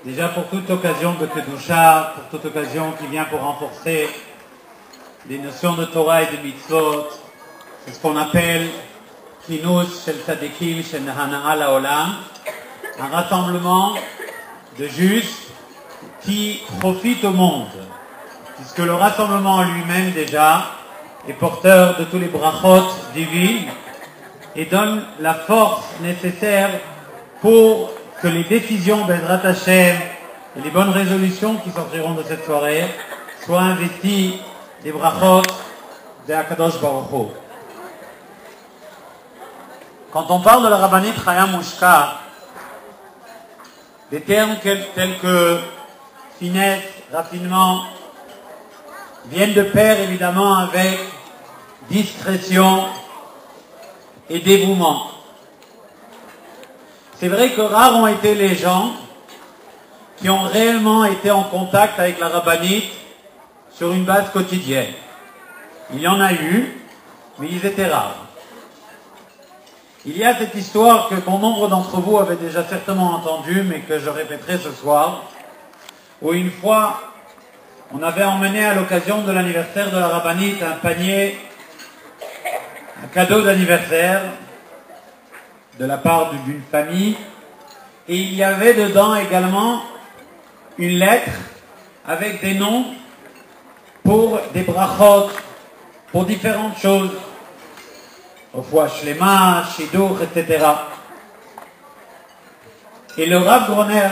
Déjà pour toute occasion de Kedusha, pour toute occasion qui vient pour renforcer les notions de Torah et de Mitzvot, c'est ce qu'on appelle Kinus Shel Tzadikim Shel Hana'a La'olam, un rassemblement de justes qui profitent au monde, puisque le rassemblement en lui-même déjà est porteur de tous les brachot divines et donne la force nécessaire pour que les décisions Bezrat Hashem et les bonnes résolutions qui sortiront de cette soirée soient investies des brachot de Akadosh Baruch Hu. Quand on parle de la Rabbanit Chaya Mushka, des termes tels que finesse, raffinement, viennent de pair évidemment avec discrétion et dévouement. C'est vrai que rares ont été les gens qui ont réellement été en contact avec la rabbinite sur une base quotidienne. Il y en a eu, mais ils étaient rares. Il y a cette histoire que bon nombre d'entre vous avaient déjà certainement entendue, mais que je répéterai ce soir, où une fois, on avait emmené à l'occasion de l'anniversaire de la rabbinite un panier, un cadeau d'anniversaire, de la part d'une famille, et il y avait dedans également une lettre avec des noms pour des brachot, pour différentes choses, Refoua Shlema, Shidduch, etc. Et le Rav Groner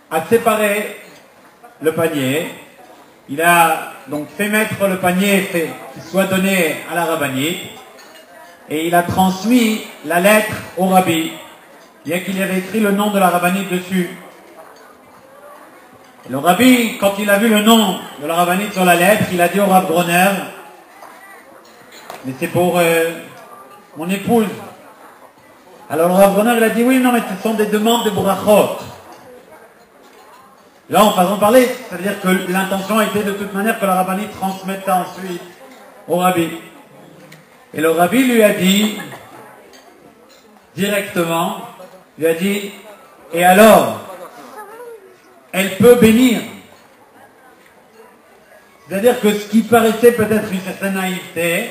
a séparé le panier. Il a donc fait mettre le panier qui soit donné à la rabbinite, et il a transmis la lettre au rabbi, bien qu'il y avait écrit le nom de la rabbinite dessus. Et le rabbi, quand il a vu le nom de la rabbinite sur la lettre, il a dit au Rav Groner, mais c'est pour mon épouse. Alors le Rav Groner, il a dit, oui, non, mais ce sont des demandes de brachot. Là, en faisant parler, c'est-à-dire que l'intention était de toute manière que la rabbinite transmette ça ensuite au rabbi. Et le rabbi lui a dit, directement, lui a dit, et alors, elle peut bénir. C'est-à-dire que ce qui paraissait peut-être une certaine naïveté,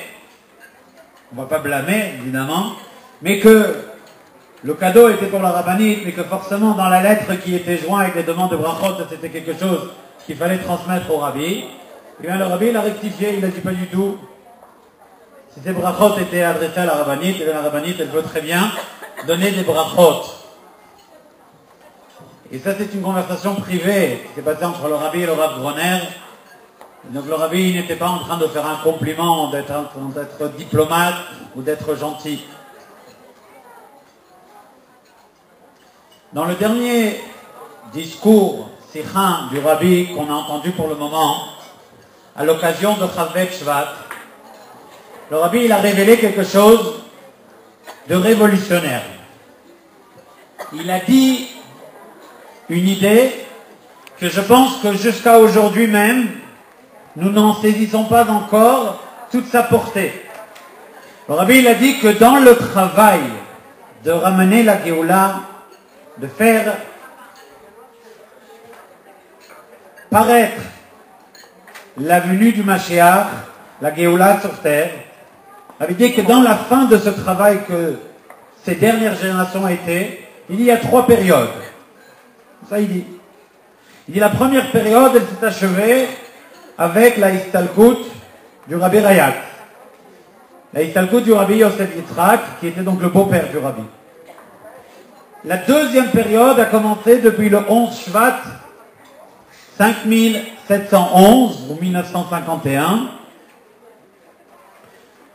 on ne va pas blâmer, évidemment, mais que le cadeau était pour la rabbinite, mais que forcément dans la lettre qui était jointe avec les demandes de brachot, c'était quelque chose qu'il fallait transmettre au rabbi. Et bien le rabbi, il a rectifié, il a dit pas du tout. Si ces brachot étaient adressés à la rabbinite, et la rabbinite, elle veut très bien donner des brachot. Et ça, c'est une conversation privée qui s'est passée entre le rabbi et le Rav Groner. Donc le rabbi n'était pas en train de faire un compliment, d'être diplomate ou d'être gentil. Dans le dernier discours sikhin du rabbi qu'on a entendu pour le moment, à l'occasion de Chavvet Shvat, le rabbi il a révélé quelque chose de révolutionnaire. Il a dit une idée que je pense que jusqu'à aujourd'hui même, nous n'en saisissons pas encore toute sa portée. Le rabbi il a dit que dans le travail de ramener la Géoula, de faire paraître la venue du Mashiach, la Géoula sur terre, il avait dit que dans la fin de ce travail que ces dernières générations étaient, il y a 3 périodes. Ça il dit. Il dit la première période, elle s'est achevée avec la Istalkut du Rabbi Rayat. La Istalkut du Rabbi Yosef Yitzhak, qui était donc le beau-père du Rabbi. La deuxième période a commencé depuis le 11 Shvat 5711 ou 1951.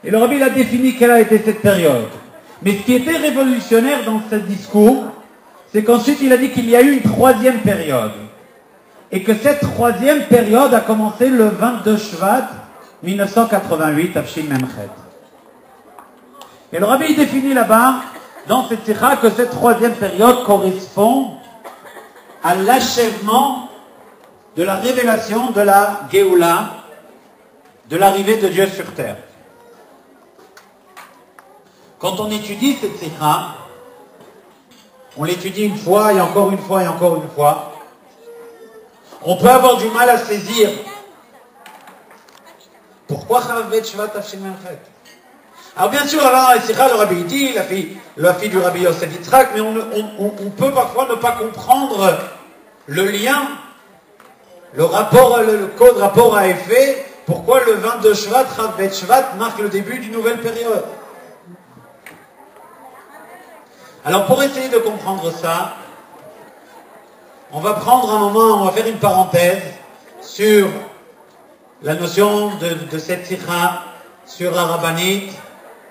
Et le Rabbi a défini quelle a été cette période. Mais ce qui était révolutionnaire dans ce discours, c'est qu'ensuite il a dit qu'il y a eu une 3e période. Et que cette 3e période a commencé le 22 Shvat 1988 à Shin Memchet. Et le Rabbi définit là-bas, dans cette sikha, que cette 3e période correspond à l'achèvement de la révélation de la Géoula, de l'arrivée de Dieu sur terre. Quand on étudie cette sikha, on l'étudie une fois et encore une fois et encore une fois, on peut avoir du mal à saisir pourquoi Chaf Bet Shvat Tafshin Memchet. Alors bien sûr, alors, le Rabbi dit, la fille du Rabbi Yosef Yitzhak, mais on peut parfois ne pas comprendre le lien, le code rapport à effet, pourquoi le 22 Shvat, Chaf Bet Shvat, marque le début d'une nouvelle période. Alors pour essayer de comprendre ça, on va prendre un moment, on va faire une parenthèse sur la notion de cette sikha, sur la rabbinite,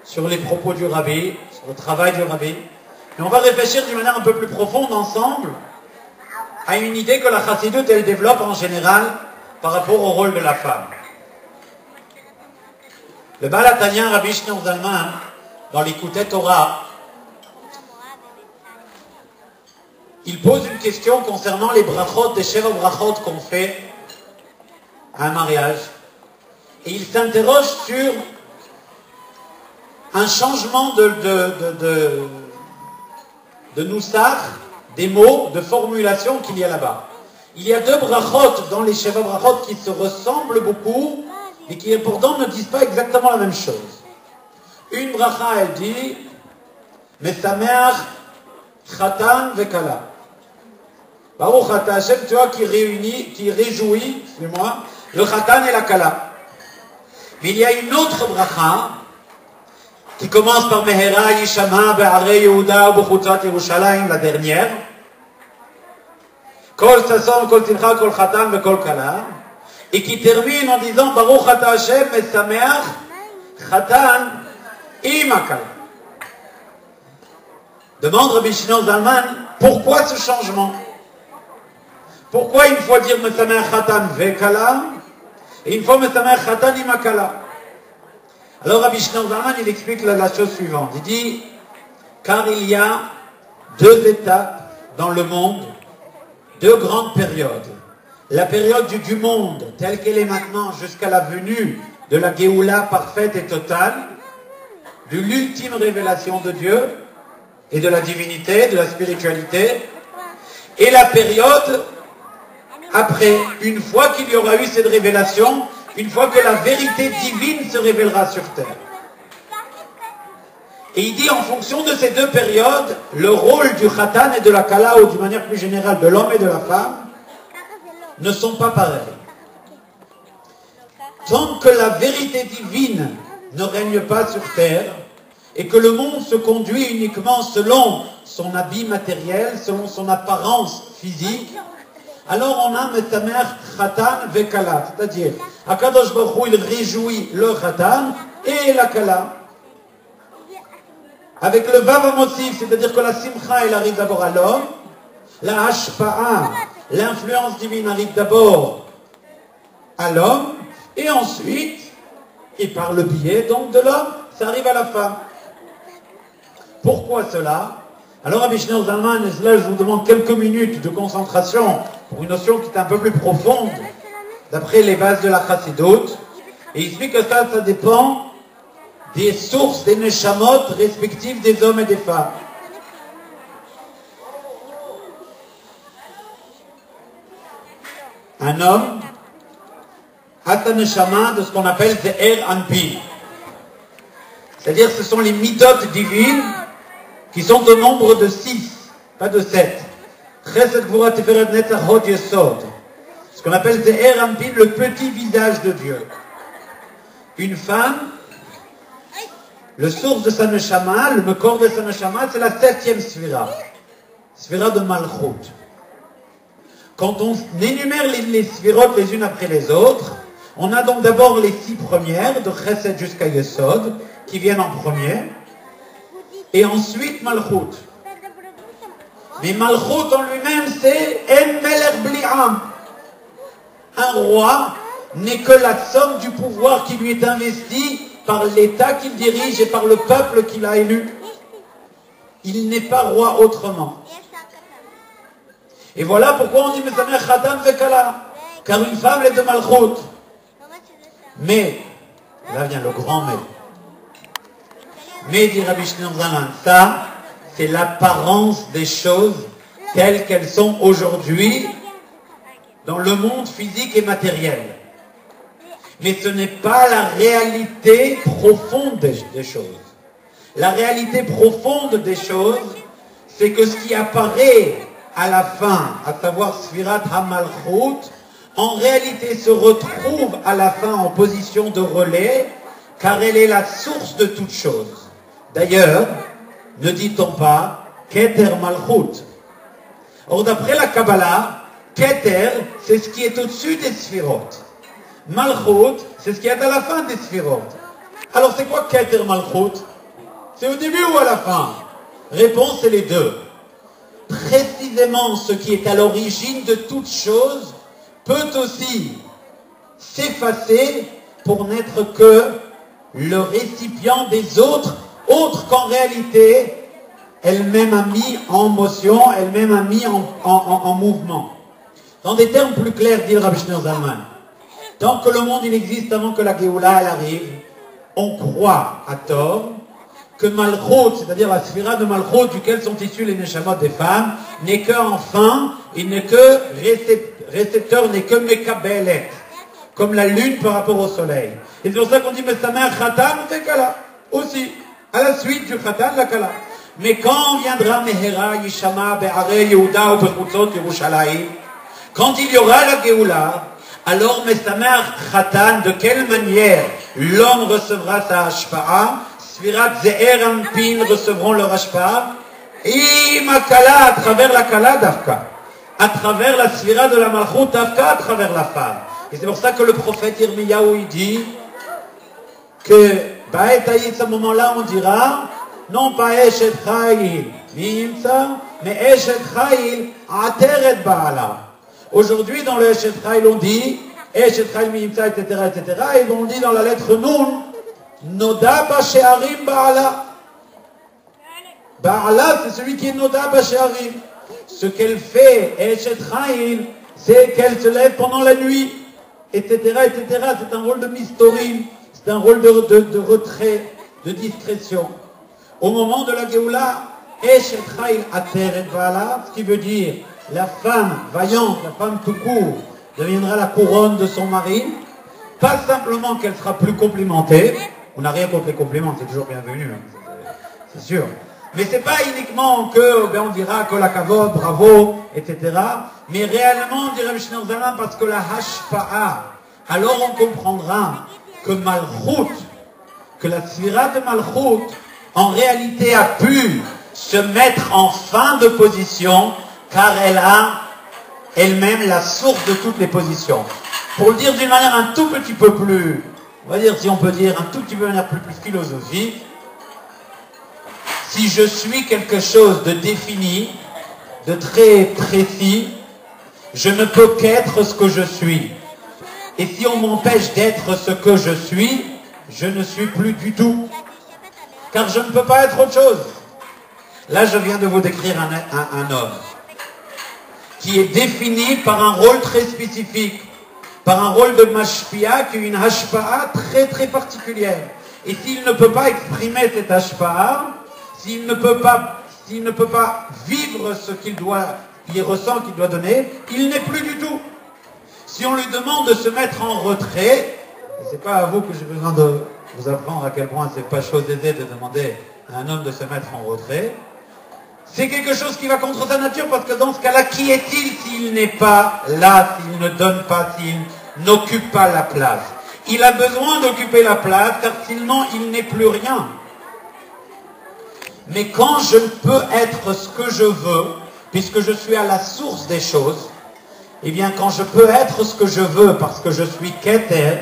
sur les propos du rabbi, sur le travail du rabbi. Et on va réfléchir d'une manière un peu plus profonde ensemble à une idée que la chassidoute elle développe en général par rapport au rôle de la femme. Le Baal HaTanya, Rabbi Shneur Zalman, dans l'Écouté Torah, il pose une question concernant les brachot, des Sheva brachot qu'on fait à un mariage. Et il s'interroge sur un changement de noussach, des mots, de formulation qu'il y a là-bas. Il y a deux brachot dans les Sheva brachot qui se ressemblent beaucoup et qui pourtant ne disent pas exactement la même chose. Une bracha, elle dit Mesameach Chatan Vekala. Baruch Ata Hashem, tu vois, qui réjouit, excusez-moi, le Chatan et la Kala. Mais il y a une autre bracha qui commence par Mehera Yishama Be'arei Yehuda U'Bechutzot Yerushalayim, la dernière. Kol Sason, Kol Simcha, Kol Chatan Ve'Kol Kala. Et qui termine en disant Baruch Ata Hashem Mesameach Chatan Ima Kala. Demande Rabbi Shneur Zalman, pourquoi ce changement? Pourquoi une fois dire Mesameach Chatan Ve'Kala et une fois Mesameach Chatan Ima Kala? Alors Rabbi Shneur Zalman, il explique la chose suivante. Il dit, car il y a deux étapes dans le monde, deux grandes périodes. La période du monde, telle qu'elle est maintenant, jusqu'à la venue de la Géoula parfaite et totale, de l'ultime révélation de Dieu et de la divinité, de la spiritualité, et la période après, une fois qu'il y aura eu cette révélation, une fois que la vérité divine se révélera sur terre. Et il dit, en fonction de ces deux périodes, le rôle du Khatan et de la Kala, ou d'une manière plus générale de l'homme et de la femme, ne sont pas pareils. Tant que la vérité divine ne règne pas sur terre, et que le monde se conduit uniquement selon son habit matériel, selon son apparence physique, alors on a Mesameach Chatan Vekala, c'est-à-dire Akadosh Baruch Hu, il réjouit le Chatan et la Kala. Avec le Vav Amosif, c'est-à-dire que la Simcha, elle arrive d'abord à l'homme, la Hashpa'a, l'influence divine arrive d'abord à l'homme, et ensuite, et par le biais donc de l'homme, ça arrive à la femme. Pourquoi cela? Alors, Rabbi Shneur Zalman, et là je vous demande quelques minutes de concentration pour une notion qui est un peu plus profonde, d'après les bases de la Chassidoute. Et il explique que ça dépend des sources, des neshamot respectives des hommes et des femmes. Un homme a sa neshama de ce qu'on appelle Ze'er Anpi. C'est-à-dire ce sont les midotes divines qui sont au nombre de 6, pas de 7. Chesed Gvura Tiferet Netzach Hod Yesod. Ce qu'on appelle Ze'er Anpi, le petit visage de Dieu. Une femme, le source de sa neshama, le mekor de sa neshama, c'est la 7e sphira. Sphira de Malchut. Quand on énumère les sphirotes les unes après les autres, on a donc d'abord les 6 premières, de Chesed jusqu'à Yesod, qui viennent en premier, et ensuite Malchut. Mais Malchut en lui-même, c'est En Melech Bli Am. Un roi n'est que la somme du pouvoir qui lui est investi par l'État qu'il dirige et par le peuple qu'il a élu. Il n'est pas roi autrement. Et voilà pourquoi on dit Mesameach Chatan Vekala, car une femme est de Malchut. Mais, là vient le grand mais. Mais, dit Rabbi Shneur Zalman, ça, c'est l'apparence des choses telles qu'elles sont aujourd'hui dans le monde physique et matériel. Mais ce n'est pas la réalité profonde des choses. La réalité profonde des choses, c'est que ce qui apparaît à la fin, à savoir Sfirat HaMalchut, en réalité se retrouve à la fin en position de relais, car elle est la source de toute chose. D'ailleurs, ne dit-on pas Keter Malchut? Or, d'après la Kabbalah, Keter, c'est ce qui est au-dessus des Sphirot. Malchut, c'est ce qui est à la fin des Sphirot. Alors, c'est quoi Keter Malchut? C'est au début ou à la fin? Réponse, c'est les deux. Précisément, ce qui est à l'origine de toute chose peut aussi s'effacer pour n'être que le récipient des autres qu'en réalité, elle-même a mis en motion, elle-même a mis en mouvement. Dans des termes plus clairs, dit le Rabbi Shneur Zalman, tant que le monde il existe avant que la Géoula elle arrive, on croit à tort que Malchut, c'est-à-dire la sphira de Malchut, duquel sont issus les Neshamot des femmes, n'est qu'enfant, il n'est que récepteur, n'est que Mekabelet, comme la lune par rapport au soleil. Et c'est pour ça qu'on dit, mais sa mère Khatan, c'est Kala, aussi, à la suite du Khatan, la Kala. Mais quand viendra Mehera, Yishama, Be'are, Yehuda, ou Bechutzot, Yerushalayim, quand il y aura la Géoula, alors Mesamer Khatan, de quelle manière l'homme recevra sa Hashpa'a, Sfirat Ze'er Ampin recevront leur Hashpa'a, Imakala à travers la Kala d'Afka, à travers la Sfira de la Malchut d'Afka, à travers la femme. Et c'est pour ça que le prophète Yirmiyahu il dit que Ba'et à ce moment-là on dira non pas Eshet Chayil Mimsa, mais Eshet Chayil Ateret Ba'ala. Aujourd'hui dans le Eshet Chayil on dit Eshet Chayil Mimsa, etc., etc. Et on dit dans la lettre Nun Noda Ba'She'arim Ba'ala. Ba'ala c'est celui qui est Noda Ba'She'arim. Ce qu'elle fait, Eshet Chayil, c'est qu'elle se lève pendant la nuit, etc., etc. C'est un rôle de mistorim, c'est un rôle de retrait, de discrétion. Au moment de la Géoula, Eshet Chayil Ateret Ba'ala, ce qui veut dire la femme vaillante, la femme tout court, deviendra la couronne de son mari. Pas simplement qu'elle sera plus complimentée, on n'a rien contre les compliments, c'est toujours bienvenu, hein, c'est sûr. Mais c'est pas uniquement que, on dira que la kavod, bravo, etc. Mais réellement, on dirait Mishnah Zalman, parce que la hashpa'a, alors on comprendra que Malchut, que la sphira de Malchut, en réalité a pu se mettre en fin de position, car elle a elle-même la source de toutes les positions. Pour le dire d'une manière un tout petit peu plus, on va dire, si on peut dire, un tout petit peu de manière plus philosophique, si je suis quelque chose de défini, de très précis, je ne peux qu'être ce que je suis. Et si on m'empêche d'être ce que je suis, je ne suis plus du tout. Car je ne peux pas être autre chose. Là, je viens de vous décrire un homme qui est défini par un rôle très spécifique, par un rôle de mashpia, qui est une hashpa'a très très particulière. Et s'il ne peut pas exprimer cette hashpa'a, s'il ne peut pas vivre ce qu'il ressent, qu'il doit donner, il n'est plus du tout. Si on lui demande de se mettre en retrait, c'est pas à vous que j'ai besoin de vous apprendre à quel point c'est pas chose aisée de demander à un homme de se mettre en retrait, c'est quelque chose qui va contre sa nature, parce que dans ce cas-là, qui est-il s'il n'est pas là, s'il ne donne pas, s'il n'occupe pas la place? Il a besoin d'occuper la place, car sinon il n'est plus rien. Mais quand je ne peux être ce que je veux, puisque je suis à la source des choses, eh bien quand je peux être ce que je veux parce que je suis Keter,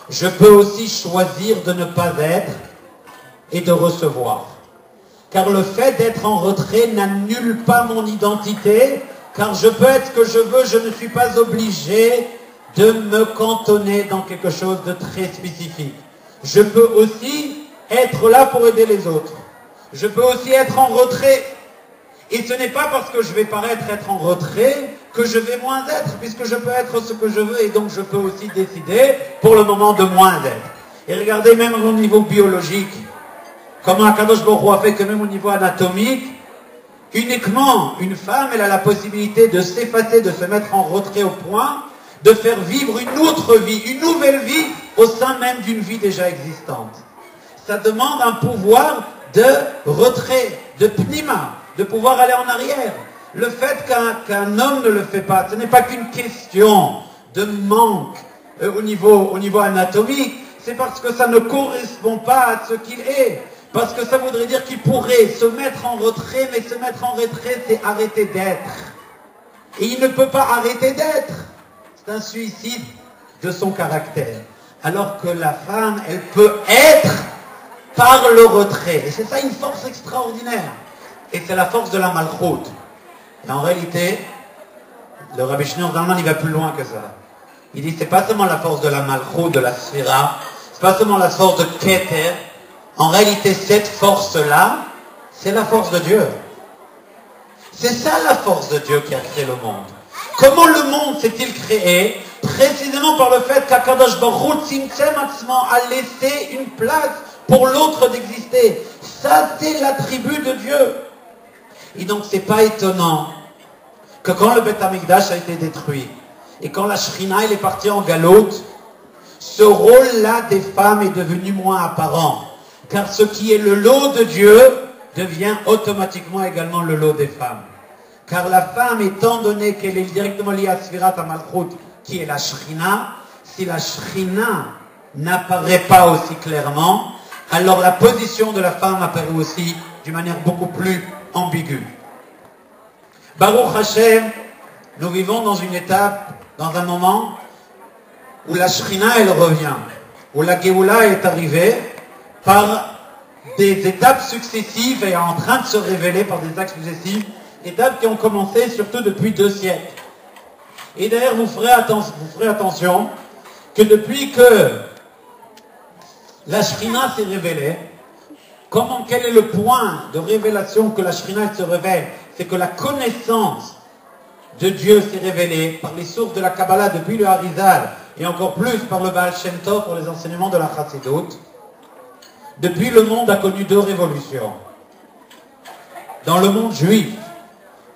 je peux aussi choisir de ne pas être et de recevoir. Car le fait d'être en retrait n'annule pas mon identité, car je peux être ce que je veux, je ne suis pas obligé de me cantonner dans quelque chose de très spécifique. Je peux aussi être là pour aider les autres. Je peux aussi être en retrait. Et ce n'est pas parce que je vais paraître être en retrait que je vais moins être, puisque je peux être ce que je veux, et donc je peux aussi décider pour le moment de moins être. Et regardez même au niveau biologique, comment Akadosh Baruch Hu a fait que même au niveau anatomique, Uniquement une femme, elle a la possibilité de s'effacer, de se mettre en retrait au point de faire vivre une autre vie, une nouvelle vie au sein même d'une vie déjà existante. Ça demande un pouvoir de retrait, de pnima, de pouvoir aller en arrière. Le fait qu'un homme ne le fait pas, ce n'est pas qu'une question de manque au niveau anatomique, c'est parce que ça ne correspond pas à ce qu'il est. Parce que ça voudrait dire qu'il pourrait se mettre en retrait, mais se mettre en retrait, c'est arrêter d'être. Et il ne peut pas arrêter d'être. C'est un suicide de son caractère. Alors que la femme, elle peut être par le retrait. Et c'est ça une force extraordinaire. Et c'est la force de la malchoute. Et en réalité, le Rabbi Shneur Zalman, il va plus loin que ça. Il dit, c'est pas seulement la force de la malchoute, de la sphira, c'est pas seulement la force de Keter. En réalité, cette force-là, c'est la force de Dieu. C'est ça la force de Dieu qui a créé le monde. Comment le monde s'est-il créé? Précisément par le fait qu'Akadosh Baruch Hu Tzimtzem Atzmo a laissé une place pour l'autre d'exister. Ça, c'est l'attribut de Dieu. Et donc, c'est pas étonnant que quand le Beth Amikdash a été détruit, et quand la Shrina elle est partie en galoute, ce rôle-là des femmes est devenu moins apparent. Car ce qui est le lot de Dieu devient automatiquement également le lot des femmes. Car la femme, étant donné qu'elle est directement liée à Sfirat HaMalchut, qui est la Shrina, si la Shrina n'apparaît pas aussi clairement, alors la position de la femme apparaît aussi d'une manière beaucoup plus ambiguë. Baruch Hashem, nous vivons dans une étape, dans un moment où la Shrina, elle revient, où la Géoula est arrivée par des étapes successives et en train de se révéler par des actes successifs, étapes qui ont commencé surtout depuis 2 siècles. Et d'ailleurs, vous ferez attention que depuis que la Shrina s'est révélée, quel est le point de révélation que la Shrina se révèle? C'est que la connaissance de Dieu s'est révélée par les sources de la Kabbalah depuis le Harizal et encore plus par le Baal Shem Tov pour les enseignements de la Chassidut. Depuis, le monde a connu 2 révolutions. Dans le monde juif,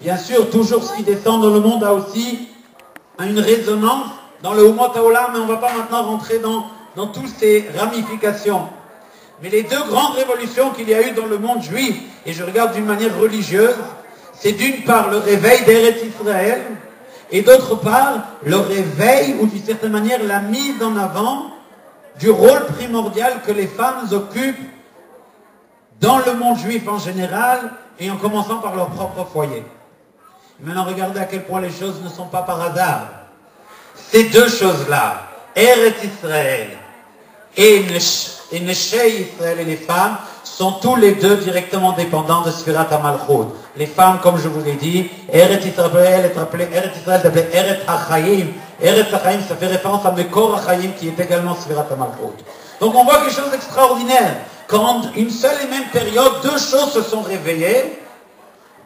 bien sûr, toujours ce qui descend dans le monde a aussi une résonance dans le Umot HaOlam, mais on ne va pas maintenant rentrer dans toutes ces ramifications. Mais les 2 grandes révolutions qu'il y a eu dans le monde juif, et je regarde d'une manière religieuse, c'est d'une part le réveil d'Eretz Israël, et d'autre part le réveil, ou d'une certaine manière la mise en avant du rôle primordial que les femmes occupent dans le monde juif en général, et en commençant par leur propre foyer. Et maintenant, regardez à quel point les choses ne sont pas par hasard. Ces 2 choses-là, Eretz Israël et Neshei Israël et les femmes, sont tous les 2 directement dépendants de Sfirat HaMalchut. Les femmes, comme je vous l'ai dit, Eretz Israël est appelé Eretz HaChaim. Eretz HaChaim, ça fait référence à Mekor HaChaim, qui est également Sfirat HaMalchut. Donc on voit quelque chose d'extraordinaire. Quand une seule et même période, 2 choses se sont réveillées.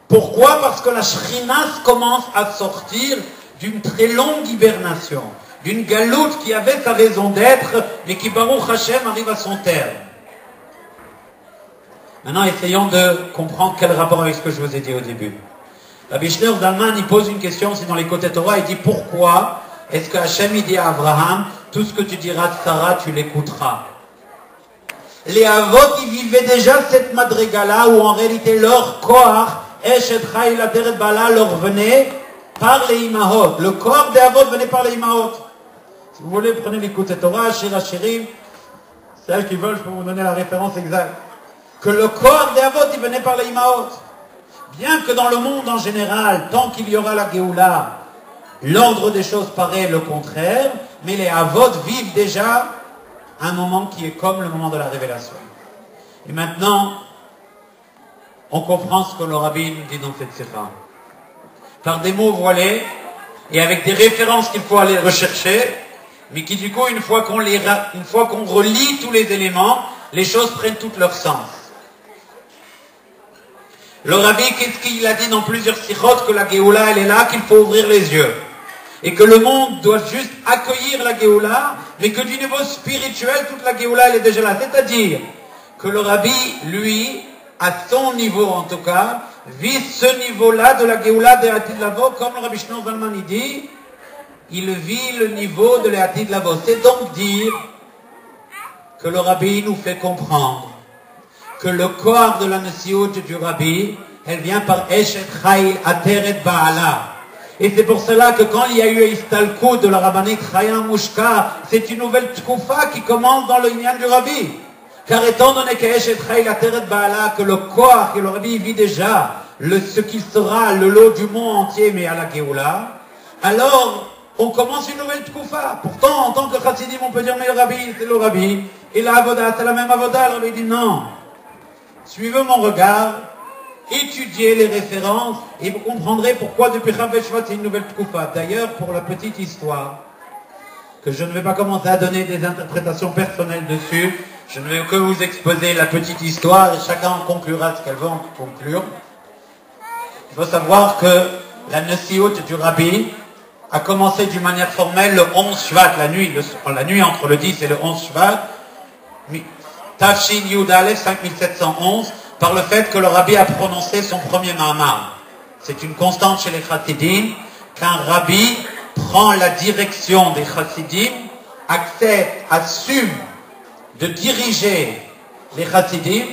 Pourquoi? Parce que la Shrina commence à sortir d'une très longue hibernation, d'une galoute qui avait sa raison d'être, mais qui, Baruch Hashem, arrive à son terme. Maintenant, essayons de comprendre quel rapport avec ce que je vous ai dit au début. Rabbi Shneur Zalman, il pose une question aussi dans les côtés Torah, il dit pourquoi est-ce que Hashem il dit à Abraham, tout ce que tu diras de Sarah, tu l'écouteras. Les Avot, ils vivaient déjà cette madriga-là, où en réalité leur corps, Eshet Chai la Teret Bala, leur venait par les Imahot. Le corps des Avot venait par les Imahot. Si vous voulez, prenez les côtés Torah, Shir Hashirim, celles qui veulent, je peux vous donner la référence exacte. Que le corps des Avot, il venait par les Imaot. Bien que dans le monde en général, tant qu'il y aura la Géoula, l'ordre des choses paraît le contraire, mais les Avot vivent déjà un moment qui est comme le moment de la révélation. Et maintenant, on comprend ce que le Rabbi nous dit dans cette séquence. Par des mots voilés, et avec des références qu'il faut aller rechercher, mais qui du coup, une fois qu'on relie tous les éléments, les choses prennent tout leur sens. Le Rabbi, qu'est-ce qu'il a dit dans plusieurs sikhot? Que la Géoula, elle est là, qu'il faut ouvrir les yeux. Et que le monde doit juste accueillir la Géoula, mais que du niveau spirituel, toute la Géoula, elle est déjà là. C'est-à-dire que le Rabbi, lui, à son niveau en tout cas, vit ce niveau-là de la Géoula de Atid Lavo, comme le Rabbi Shimon Zalman dit, il vit le niveau de l'Atid Lavo. C'est donc dire que le Rabbi nous fait comprendre que le corps de la Nessiout du Rabbi, elle vient par Eshet Chayil Ateret Ba'ala. Et c'est pour cela que quand il y a eu Istalkut de la rabbinite Chayam Mushka, c'est une nouvelle Tkoufa qui commence dans le Inyan du Rabbi. Car étant donné que Eshet Chayil Ateret Ba'ala, que le corps, que le Rabbi vit déjà, ce qui sera le lot du monde entier, mais à la Géoula, alors on commence une nouvelle Tkoufa. Pourtant, en tant que Chassidim, on peut dire, mais le Rabbi, c'est le Rabbi. Et la Avoda, c'est la même Avoda. Le Rabbi dit non. Suivez mon regard, étudiez les références, et vous comprendrez pourquoi depuis Chavet Shvat, c'est une nouvelle Tkoufa. D'ailleurs, pour la petite histoire, que je ne vais pas commencer à donner des interprétations personnelles dessus, je ne vais que vous exposer la petite histoire, et chacun en conclura ce qu'elle veut en conclure. Il faut savoir que la Nessiout du Rabbi a commencé d'une manière formelle le 11 Shvat, la nuit entre le 10 et le 11 Shvat, Tafshin Yud Aleph 5711, par le fait que le Rabbi a prononcé son premier Mahamar. C'est une constante chez les Chassidim, qu'un Rabbi prend la direction des Chassidim, accepte, assume de diriger les Chassidim,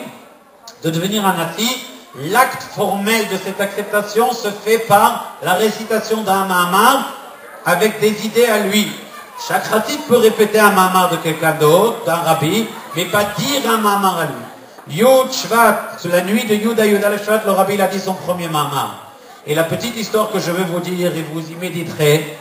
de devenir un Nasi. L'acte formel de cette acceptation se fait par la récitation d'un Mahamar avec des idées à lui. Chaque Chassid peut répéter un Mahamar de quelqu'un d'autre, d'un Rabbi, mais pas dire un Mahamar à lui. Yud Shvat, sur la nuit de Yud Shvat, le Rabbi a dit son premier Mahamar. Et la petite histoire que je veux vous dire et vous y méditerez,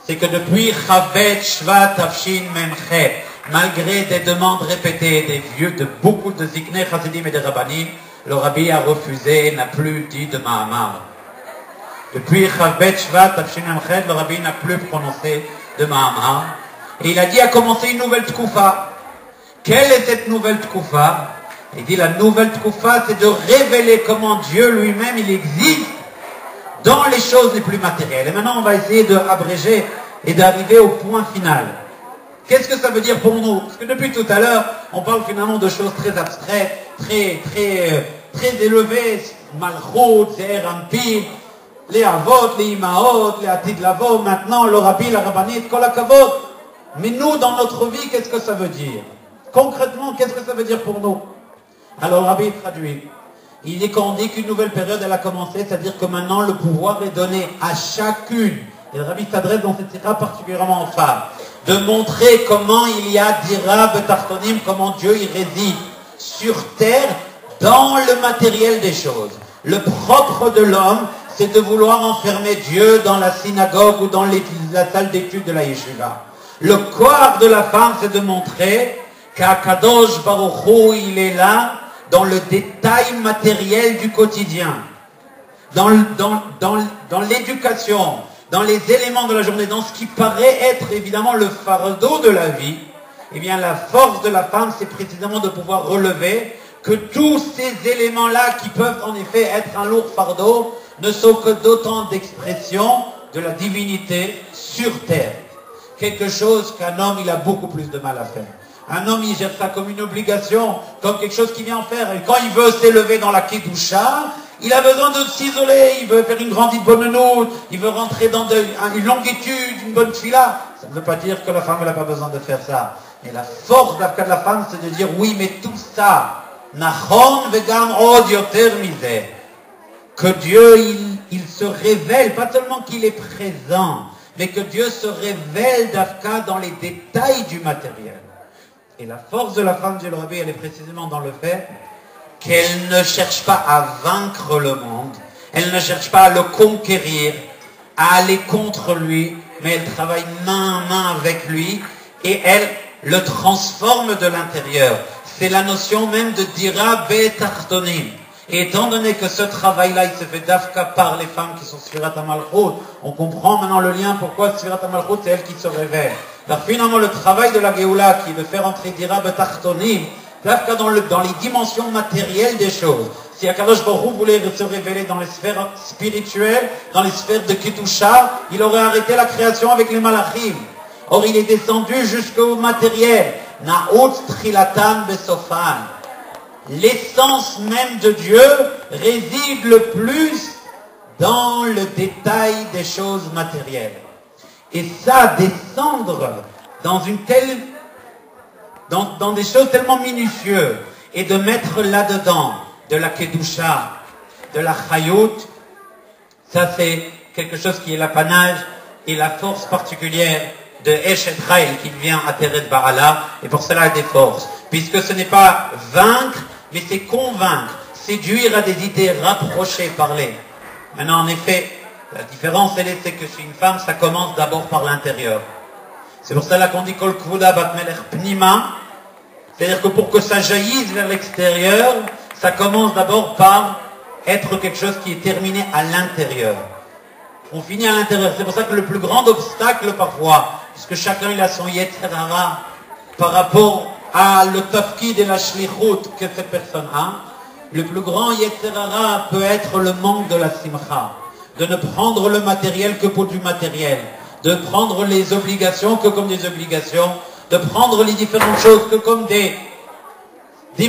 c'est que depuis Chavet Shvat Tafshin Memchet, malgré des demandes répétées de beaucoup de Ziknei Chassidim et de Rabbanim, le Rabbi a refusé, n'a plus dit de Mahamar. Depuis Chavet Shvat Tafshin Memchet, le Rabbi n'a plus prononcé de Mahamar. Et il a dit à commencer une nouvelle Tkoufa. Quelle est cette nouvelle Tkoufa? Il dit la nouvelle Tkoufa, c'est de révéler comment Dieu lui-même, il existe dans les choses les plus matérielles. Et maintenant, on va essayer d'abréger et d'arriver au point final. Qu'est-ce que ça veut dire pour nous? Parce que depuis tout à l'heure, on parle finalement de choses très abstraites, très élevées. Malchut, Ze'er Anpin, les Avot, les Imaot, les Atid Lavo, maintenant le Rabbi, la Rabbanite, Kol HaKavod. Mais nous, dans notre vie, qu'est-ce que ça veut dire? Concrètement, qu'est-ce que ça veut dire pour nous? Alors le Rabbi traduit. Il dit qu'on dit qu'une nouvelle période, elle a commencé, c'est-à-dire que maintenant le pouvoir est donné à chacune. Et le Rabbi s'adresse dans cette sira particulièrement aux femmes, de montrer comment il y a d'Ira Betartonim, comment Dieu y réside sur terre dans le matériel des choses. Le propre de l'homme, c'est de vouloir enfermer Dieu dans la synagogue ou dans la salle d'études de la yeshiva. Le corps de la femme, c'est de montrer qu'Akadosh Baruch Hu, il est là dans le détail matériel du quotidien, dans l'éducation, dans les éléments de la journée, dans ce qui paraît être évidemment le fardeau de la vie. Eh bien, la force de la femme, c'est précisément de pouvoir relever que tous ces éléments-là, qui peuvent en effet être un lourd fardeau, ne sont que d'autant d'expressions de la divinité sur terre. Quelque chose qu'un homme, il a beaucoup plus de mal à faire. Un homme, il gère ça comme une obligation, comme quelque chose qu'il vient en faire. Et quand il veut s'élever dans la Kedusha, il a besoin de s'isoler, il veut faire une grande bonne note, il veut rentrer dans une longue étude, une bonne fila. Ça ne veut pas dire que la femme, elle n'a pas besoin de faire ça. Mais la force de la femme, c'est de dire, oui, mais tout ça, Nachon vegam od yoter miseh, que Dieu, il se révèle, pas seulement qu'il est présent, mais que Dieu se révèle d'Afka dans les détails du matériel. Et la force de la femme du Rabbi, elle est précisément dans le fait qu'elle ne cherche pas à vaincre le monde, elle ne cherche pas à le conquérir, à aller contre lui, mais elle travaille main à main avec lui et elle le transforme de l'intérieur. C'est la notion même de dira betartonim. Et étant donné que ce travail-là, il se fait d'Afka par les femmes qui sont Sfirat HaMalchut, on comprend maintenant le lien pourquoi Sfirat HaMalchut, c'est elle qui se révèle. Alors finalement, le travail de la Géoula, qui est de faire entrer dira betartonim, d'Afka dans les dimensions matérielles des choses. Si Akadosh Baruch Hu voulait se révéler dans les sphères spirituelles, dans les sphères de Kedusha, il aurait arrêté la création avec les Malachim. Or, il est descendu jusqu'au matériel. Na'ut trilatam besofan. l'essence même de Dieu réside le plus dans le détail des choses matérielles. Et ça, descendre dans une telle, dans des choses tellement minutieuses, et de mettre là-dedans de la kedusha, de la chayut, ça c'est quelque chose qui est l'apanage et la force particulière de Eshet Chayil qui vient à Teret Ba'ala, et pour cela il y a des forces, puisque ce n'est pas vaincre, mais c'est convaincre, séduire à des idées, rapprocher, parler. Maintenant, en effet, la différence, c'est que chez une femme, ça commence d'abord par l'intérieur. C'est pour cela qu'on dit Kol Kvuda Bat Melech Pnima, c'est-à-dire que pour que ça jaillisse vers l'extérieur, ça commence d'abord par être quelque chose qui est terminé à l'intérieur. On finit à l'intérieur. C'est pour ça que le plus grand obstacle parfois, puisque chacun il a son Yetzer Hara par rapport à le tafkid et la shlichut que cette personne a, le plus grand Yetzer Hara peut être le manque de la simcha, de ne prendre le matériel que pour du matériel, de prendre les obligations que comme des obligations, de prendre les différentes choses que comme des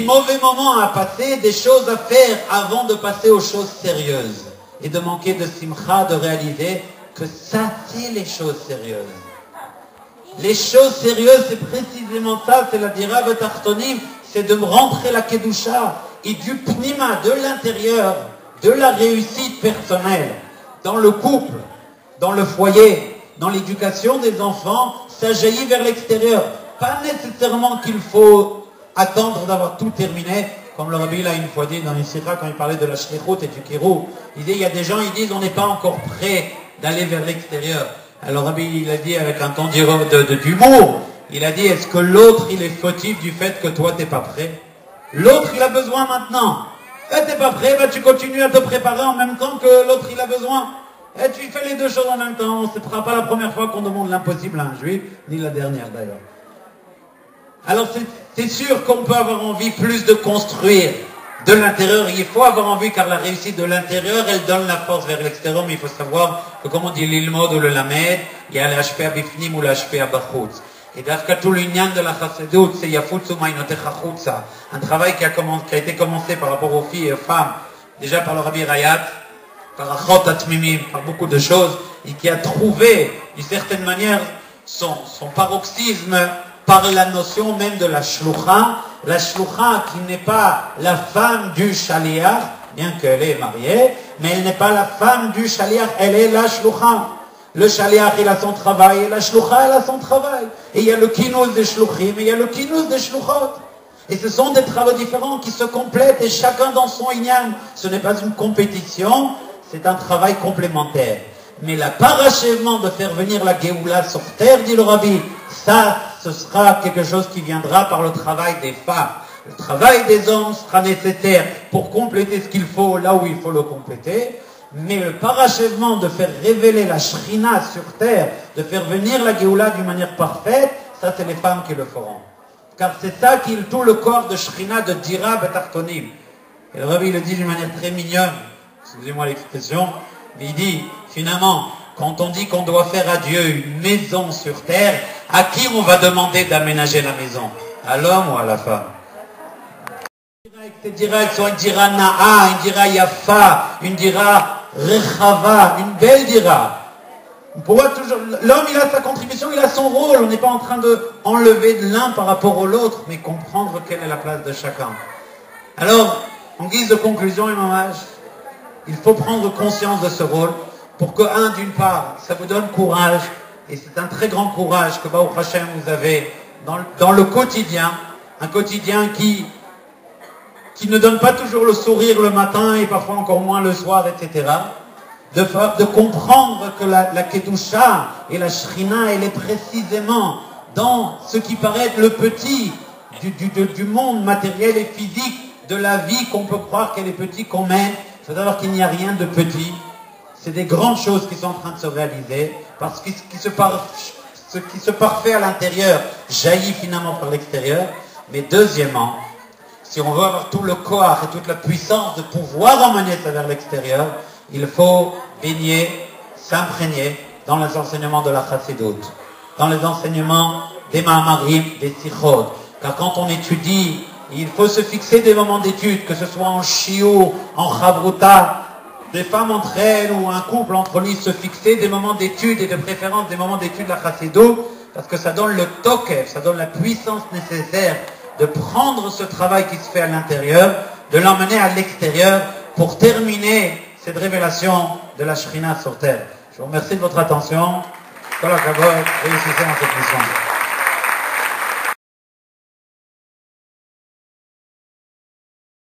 mauvais moments à passer, des choses à faire avant de passer aux choses sérieuses. Et de manquer de simcha, de réaliser que ça, c'est les choses sérieuses. Les choses sérieuses, c'est précisément ça, c'est la dira betartonim, c'est de rentrer la kedusha et du pnima, de l'intérieur, de la réussite personnelle, dans le couple, dans le foyer, dans l'éducation des enfants, ça jaillit vers l'extérieur. Pas nécessairement qu'il faut attendre d'avoir tout terminé, comme le Rabbi l'a une fois dit dans l'Isra quand il parlait de la shlichut et du kirou. Il dit, il y a des gens, ils disent, on n'est pas encore prêt d'aller vers l'extérieur. Alors Rabbi, il a dit avec un ton d'humour, il a dit, est-ce que l'autre, il est fautif du fait que toi, t'es pas prêt? L'autre, il a besoin maintenant. Et t'es pas prêt, tu continues à te préparer en même temps que l'autre, il a besoin. Et tu fais les deux choses en même temps. Ce ne sera pas la première fois qu'on demande l'impossible à un juif, ni la dernière d'ailleurs. Alors c'est sûr qu'on peut avoir envie plus de construire de l'intérieur. Il faut avoir envie car la réussite de l'intérieur, elle donne la force vers l'extérieur. Mais il faut savoir que comme on dit l'ilmod ou le lamed, il y a l'HP à bifnim ou l'HP à bachutz. Et d'afka tout l'union de la chassidut, c'est yafutsu mainotecha chutza. Un travail qui a été commencé par rapport aux filles et aux femmes, déjà par le Rabbi Rayat, par Achot Atmimim, par beaucoup de choses, et qui a trouvé, d'une certaine manière, son paroxysme par la notion même de la shlucha qui n'est pas la femme du shaliach, bien qu'elle est mariée, mais elle n'est pas la femme du shaliach, elle est la shlucha. Le shaliach, il a son travail, et la shlucha, elle a son travail. Et il y a le kinuz des shluchim, et il y a le kinuz des shluchot. Et ce sont des travaux différents qui se complètent, et chacun dans son inyan. Ce n'est pas une compétition, c'est un travail complémentaire. Mais la parachèvement de faire venir la Géoula sur terre, dit le Rabbi, ça, ce sera quelque chose qui viendra par le travail des femmes. Le travail des hommes sera nécessaire pour compléter ce qu'il faut là où il faut le compléter. Mais le parachèvement de faire révéler la Shrina sur terre, de faire venir la Géoula d'une manière parfaite, ça c'est les femmes qui le feront. Car c'est ça qui est tout le corps de Shrina, de Dira Betartonim. Et le Rabbi le dit d'une manière très mignonne, excusez-moi l'expression, mais il dit, finalement, quand on dit qu'on doit faire à Dieu une maison sur terre, à qui on va demander d'aménager la maison? À l'homme ou à la femme? Cette dira, elle soit une dira na'a, une dira yafa, une dira rechava, une belle dira. L'homme, il a sa contribution, il a son rôle. On n'est pas en train de enlever de l'un par rapport à l'autre, mais comprendre quelle est la place de chacun. Alors, en guise de conclusion, Imam, il faut prendre conscience de ce rôle pour que, d'une part, ça vous donne courage, et c'est un très grand courage que Baruch Hashem vous avez dans le quotidien, un quotidien qui ne donne pas toujours le sourire le matin et parfois encore moins le soir, etc. De comprendre que la Kedusha et la Shrina, elle est précisément dans ce qui paraît être le petit du monde matériel et physique de la vie qu'on peut croire qu'elle est petite, qu'on mène. Il faut savoir qu'il n'y a rien de petit. C'est des grandes choses qui sont en train de se réaliser parce que ce qui se parfait à l'intérieur jaillit finalement par l'extérieur. Mais deuxièmement, si on veut avoir tout le corps et toute la puissance de pouvoir emmener ça vers l'extérieur, il faut baigner, s'imprégner dans les enseignements de la chassidut, dans les enseignements des ma'amarim, des sichot. Car quand on étudie Il faut se fixer des moments d'étude, que ce soit en shiur, en chavruta, des femmes entre elles ou un couple entre lui, se fixer des moments d'étude et de préférence des moments d'étude de la chassidut, parce que ça donne le tokef, ça donne la puissance nécessaire de prendre ce travail qui se fait à l'intérieur, de l'emmener à l'extérieur pour terminer cette révélation de la Shrina sur terre. Je vous remercie de votre attention. Kol hakavod, réussissez dans cette mission.